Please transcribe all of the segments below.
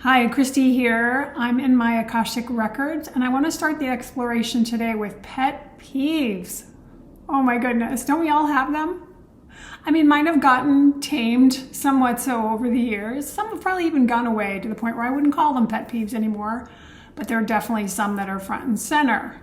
Hi, Christy here. I'm in my Akashic Records, and I want to start the exploration today with pet peeves. Oh my goodness, don't we all have them? I mean, mine have gotten tamed somewhat so over the years. Some have probably even gone away to the point where I wouldn't call them pet peeves anymore, but there are definitely some that are front and center.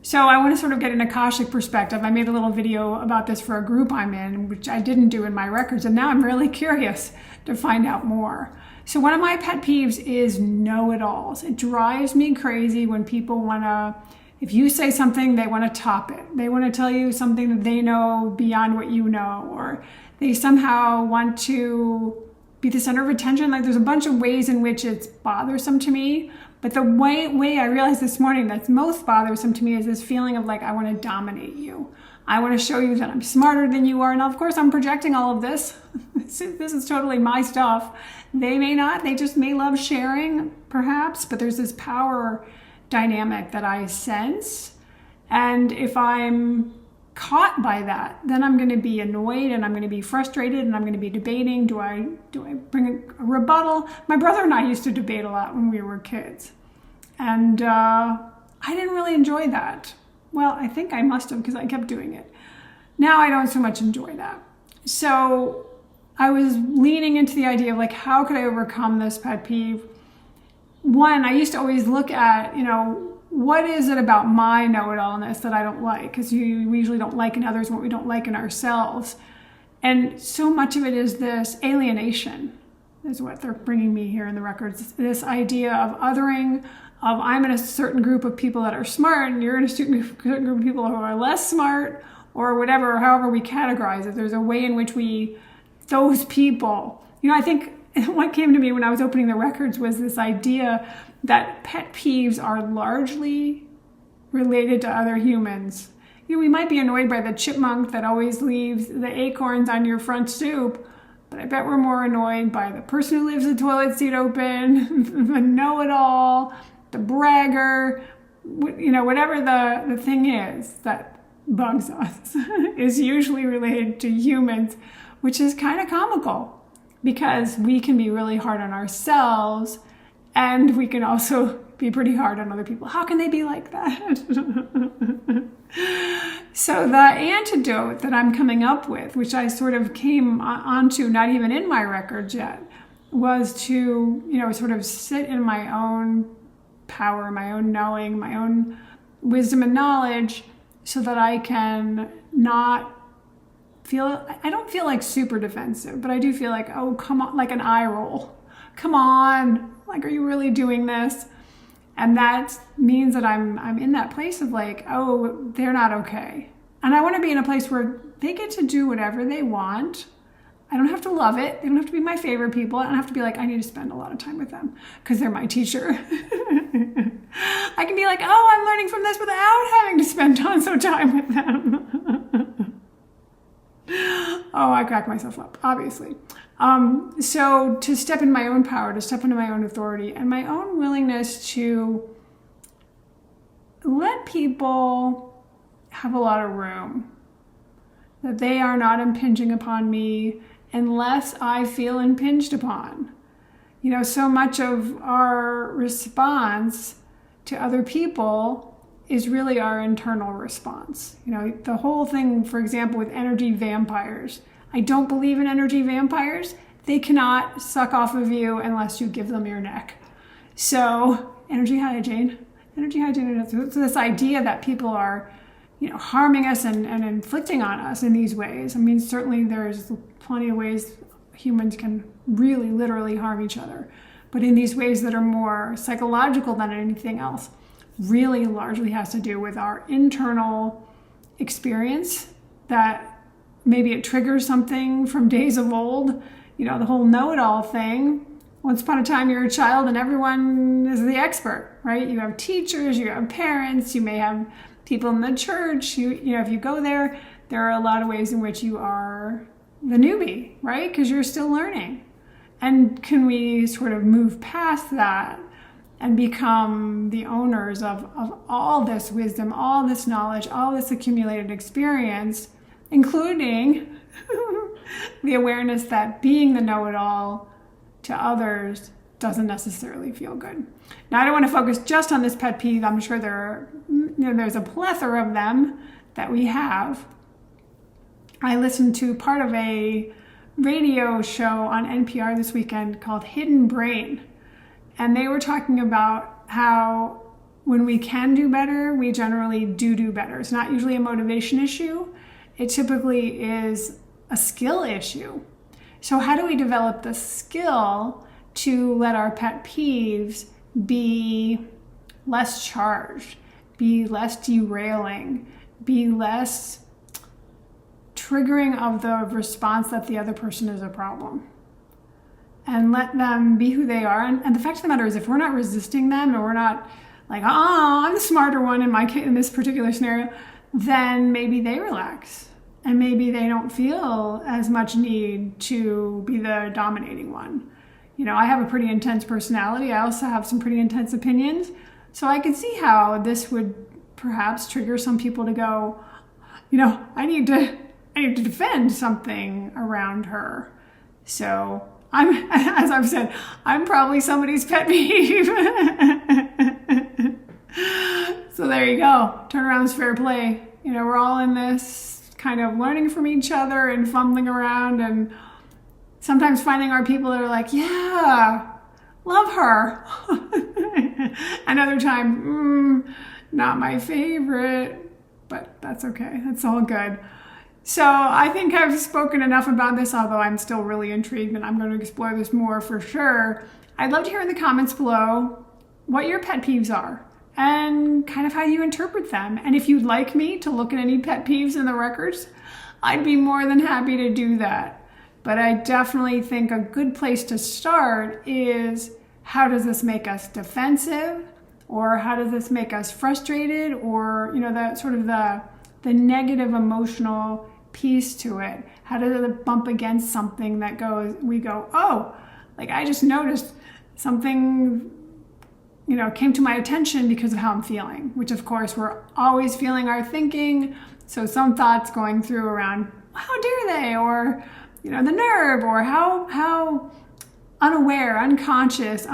So I want to sort of get an Akashic perspective. I made a little video about this for a group I'm in, which I didn't do in my records, and now I'm really curious to find out more. So one of my pet peeves is know-it-alls. It drives me crazy when people want to, if you say something, they want to top it. They want to tell you something that they know beyond what you know, or they somehow want to be the center of attention. Like, there's a bunch of ways in which it's bothersome to me. But the way I realized this morning that's most bothersome to me is this feeling of like, I want to dominate you. I want to show you that I'm smarter than you are. Now, of course, I'm projecting all of this. This is totally my stuff. They may not. They just may love sharing, perhaps. But there's this power dynamic that I sense. And if I'm caught by that, then I'm going to be annoyed and I'm going to be frustrated and I'm going to be debating. Do I bring a rebuttal? My brother and I used to debate a lot when we were kids. And I didn't really enjoy that. Well, I think I must have, because I kept doing it. Now I don't so much enjoy that. So I was leaning into the idea of like, how could I overcome this pet peeve? One, I used to always look at, what is it about my know-it-allness that I don't like? Because we usually don't like in others what we don't like in ourselves. And so much of it is this alienation, is what they're bringing me here in the records. This idea of othering, of I'm in a certain group of people that are smart and you're in a certain group of people who are less smart, or whatever, or however we categorize it. There's a way in which those people, I think what came to me when I was opening the records was this idea that pet peeves are largely related to other humans. We might be annoyed by the chipmunk that always leaves the acorns on your front stoop, but I bet we're more annoyed by the person who leaves the toilet seat open, the know-it-all, the bragger, whatever the thing is that bugs us is usually related to humans, which is kind of comical because we can be really hard on ourselves and we can also be pretty hard on other people. How can they be like that? So the antidote that I'm coming up with, which I sort of came onto not even in my records yet, was to, sort of sit in my own power, my own knowing, my own wisdom and knowledge, so that I can not feel, I don't feel like super defensive, but I do feel like, oh, come on, like an eye roll. Come on, like, are you really doing this? And that means that I'm in that place of like, oh, they're not okay. And I want to be in a place where they get to do whatever they want. I don't have to love it. They don't have to be my favorite people. I don't have to be like, I need to spend a lot of time with them because they're my teacher. I can be like, oh, I'm learning from this without having to spend tons of time with them. Oh, I crack myself up, obviously. So to step in my own power, to step into my own authority and my own willingness to let people have a lot of room, that they are not impinging upon me unless I feel impinged upon. So much of our response to other people is really our internal response. The whole thing, for example, with energy vampires. I don't believe in energy vampires. They cannot suck off of you unless you give them your neck. So energy hygiene. So this idea that people are, harming us and inflicting on us in these ways. I mean, certainly there's plenty of ways humans can really literally harm each other. But in these ways that are more psychological than anything else, really largely has to do with our internal experience, that maybe it triggers something from days of old, the whole know-it-all thing. Once upon a time, you're a child and everyone is the expert, right? You have teachers, you have parents, you may have people in the church. If you go there, there are a lot of ways in which you are the newbie, right? Because you're still learning. And can we sort of move past that and become the owners of all this wisdom, all this knowledge, all this accumulated experience, including the awareness that being the know-it-all to others doesn't necessarily feel good. Now, I don't want to focus just on this pet peeve. I'm sure there's a plethora of them that we have. I listened to part of a radio show on NPR this weekend called Hidden Brain. And they were talking about how when we can do better, we generally do better. It's not usually a motivation issue. It typically is a skill issue. So how do we develop the skill to let our pet peeves be less charged, be less derailing, be less triggering of the response that the other person is a problem, and let them be who they are? And the fact of the matter is, if we're not resisting them and we're not like, oh, I'm the smarter one in this particular scenario, then maybe they relax and maybe they don't feel as much need to be the dominating one. You know, I have a pretty intense personality. I also have some pretty intense opinions. So I can see how this would perhaps trigger some people to go, you know, I need to defend something around her. So as I've said, I'm probably somebody's pet peeve. So there you go. Turnaround's fair play. You know, we're all in this kind of learning from each other and fumbling around, and sometimes finding our people that are like, yeah, love her. Another time, not my favorite, but that's okay. That's all good. So I think I've spoken enough about this, although I'm still really intrigued and I'm going to explore this more for sure. I'd love to hear in the comments below what your pet peeves are and kind of how you interpret them. And if you'd like me to look at any pet peeves in the records, I'd be more than happy to do that. But I definitely think a good place to start is, how does this make us defensive? Or how does this make us frustrated? Or, you know, that sort of the negative emotional piece to it. How does it bump against something that we go, oh, like I just noticed something, you know, came to my attention because of how I'm feeling, which of course we're always feeling our thinking. So some thoughts going through around, how dare they? Or, you know, the nerve, or how unaware, unconscious,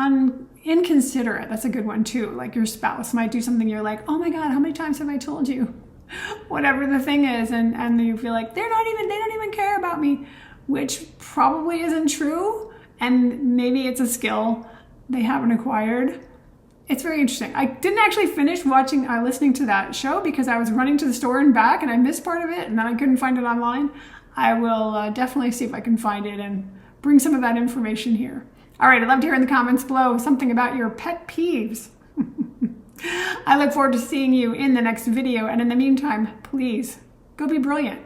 inconsiderate. That's a good one too. Like your spouse might do something, you're like, oh my God, how many times have I told you? Whatever the thing is, and you feel like they don't even care about me, which probably isn't true, and maybe it's a skill they haven't acquired. It's very interesting. I didn't actually finish listening to that show because I was running to the store and back, and I missed part of it, and then I couldn't find it online. I will definitely see if I can find it and bring some of that information here. All right, I'd love to hear in the comments below something about your pet peeves. I look forward to seeing you in the next video, and in the meantime, please go be brilliant.